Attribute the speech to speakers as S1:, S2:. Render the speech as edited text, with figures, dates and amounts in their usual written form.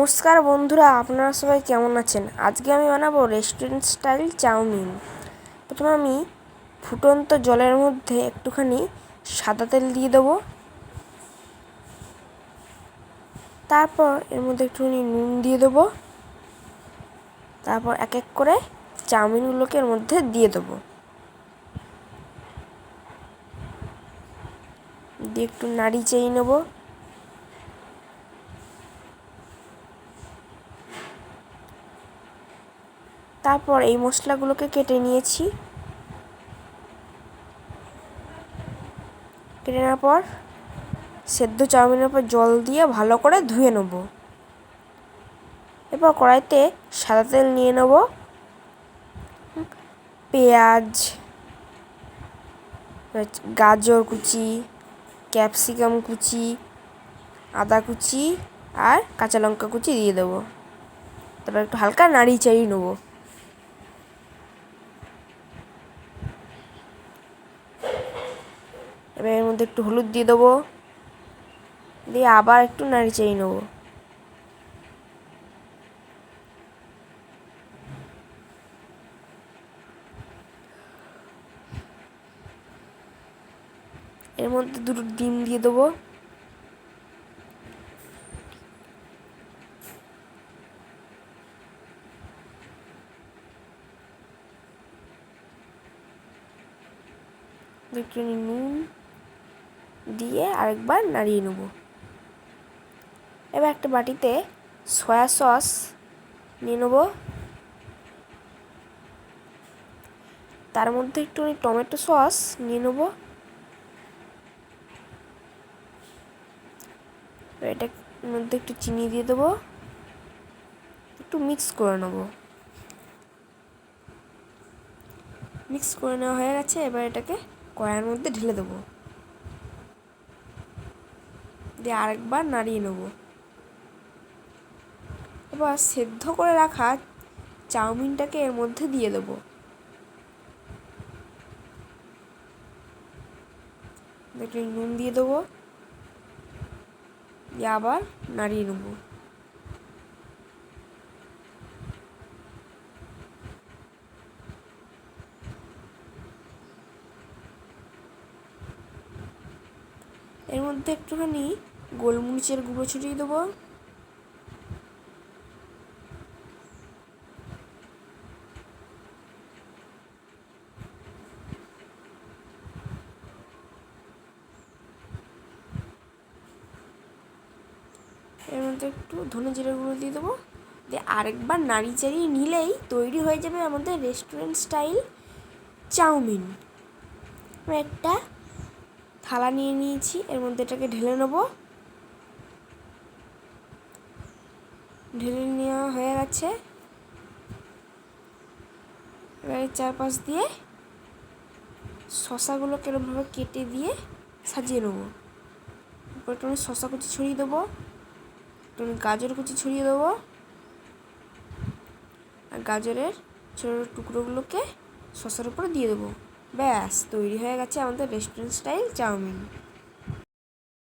S1: নমস্কার বন্ধুরা, আপনারা সবাই কেমন আছেন? আজকে আমি বানাবো রেস্টুরেন্ট স্টাইল চাউমিন। প্রথমে আমি ফুটন্ত জলের মধ্যে একটুখানি সাদা তেল দিয়ে দেবো। তারপর এর মধ্যে একটুখানি নুন দিয়ে দেবো। তারপর এক এক করে চাউমিনগুলোকে এর মধ্যে দিয়ে দেবো। দিয়ে একটু নাড়ি চেয়ে নেবো। তারপর এই মশলাগুলোকে কেটে নিয়েছি। কেটে নেওয়ার পর সেদ্ধ চাউমিনের উপর জল দিয়ে ভালো করে ধুয়ে নেব। এরপর কড়াইতে সাদা তেল নিয়ে নেব। পেঁয়াজ, গাজর কুচি, ক্যাপসিকাম কুচি, আদা কুচি আর কাঁচা লঙ্কা কুচি দিয়ে দেবো। তারপর একটু হালকা নাড়িয়ে চাড়িয়ে নেবো। এবার এর মধ্যে একটু হলুদ দিয়ে দেবো। দিয়ে আবার একটু নাড়িয়ে চাড়িয়ে নেবো। এর মধ্যে দুটো ডিম দিয়ে দেবো। একটু নুন দিয়ে আরেকবার নাড়িয়ে নেব। এবার একটা বাটিতে সয়া সস নিয়ে নেব। তার মধ্যে একটু টমেটো সস নিয়ে নেব। এটার মধ্যে একটু চিনি দিয়ে দেবো। একটু মিক্স করে নেব। মিক্স করে নেওয়া হয়ে গেছে। এবার এটাকে কড়াইয়ের মধ্যে ঢেলে দেবো। দিয়ে আরেকবার নাড়িয়ে নেব। এবার সেদ্ধ করে রাখা চাউমিনটাকে এর মধ্যে দিয়ে দেবো। একটু নুন দিয়ে দেবো। দিয়ে আবার নাড়িয়ে নেব। এর মধ্যে একটুখানি গোলমরিচের গুঁড়ো ছড়িয়ে দেবো। এর মধ্যে একটু ধনে জিরে গুঁড়ো দিয়ে দেবো। দিয়ে আরেকবার নাড়িয়ে চাড়িয়ে নিলেই তৈরি হয়ে যাবে আমাদের রেস্টুরেন্ট স্টাইল চাউমিন। একটা থালা নিয়ে নিয়েছি। এর মধ্যে এটাকে ঢেলে নেব। ঢেলে নেওয়া হয়ে গেছে। এবার চারপাশ দিয়ে শসাগুলোকে এরকমভাবে কেটে দিয়ে সাজিয়ে নেব। এরপর একটু শসা কুচি ছড়িয়ে দেবো। একটু গাজর কুচি ছড়িয়ে দেবো। আর গাজরের ছোটো টুকরোগুলোকে শসার উপরে দিয়ে দেবো। ব্যাস তৈরি হয়ে গেছে আমাদের রেস্টুরেন্ট স্টাইল চাউমিন।